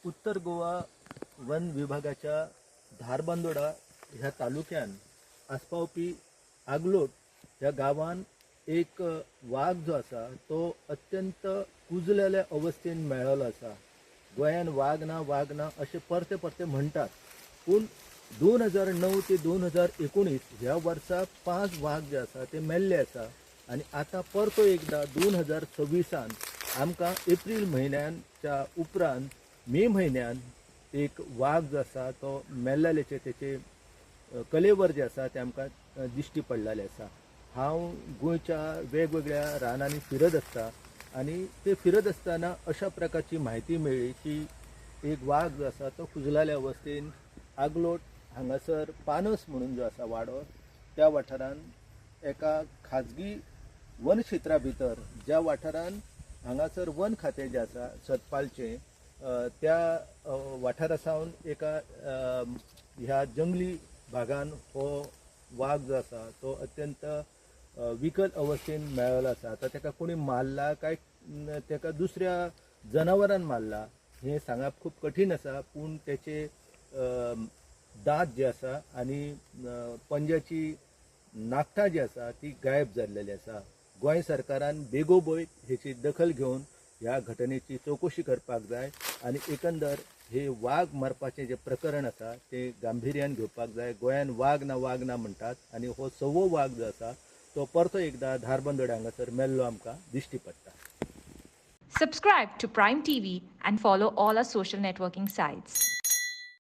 उत्तर गोवा वन विभागाच्या धारबांदोडा ह्या तालुक्यान आसपावपी आगलोट ह्या गांवान एक वाघ जो आसा तो अत्यंत कुजलेल्या अवस्थेन मेळ्ळलो आसा. गोंयान वाघ ना अशें परते परते म्हणटात, पूण 2009 ते 2019 ह्या वर्सा 5 वाघ जे आसा ते मेल्ले आसा. आनी आतां परतो एकदा 2026 आमकां एप्रील म्हयन्याच्या उपरांत मे म्हयन्यान एक वाघ जो आसा तो मेल्लेचे तेचे कलेवर जे आसा ते आमकां दिश्टी पडलेले आसा. हांव गोंयच्या वेगवेगळ्या रानांनी फिरत आसता आनी ते फिरत आसतना अशा प्रकारची म्हायती मेळ्ळी की एक वाघ जो आसा तो कुजलेल्या अवस्थेन आगलोट हांगासर पानस म्हणून जो आसा वाडो त्या वाठारांत एका खाजगी वन क्षेत्रा भितर ज्या वाठारांत हांगासर वन खातें जें आसा सतपालचें त्या वाठारा सावन एका ह्या जंगली भागान हो वाघ जो आसा तो अत्यंत विकल अवस्थेन मेळ्ळलो आसा. आतां ताका कोणी मारला काय ताका दुसऱ्या जनावरान मारला हें सांगप खूब कठीण आसा, पूण तेचे दांत जे आसा आनी पंजाची नाखटां जी आसा ती गायब जाल्लेली आसा. गोंय सरकारान बेगोबेग हेची दखल घेवन ह्या घटनेची चवकशी करपाक जाय आनी एकंदर हे वाघ मारपाचें जे प्रकरण आसा ते गांभिर्यान घेवपाक जाय. गोंयान वाघ ना म्हणटात आनी हो 6वो वाघ जो आसा तो परतो एकदा धारबांदोड्या हांगासर मेल्लो आमकां दिश्टी पडटा. Subscribe to Prime TV and follow all our social networking sites.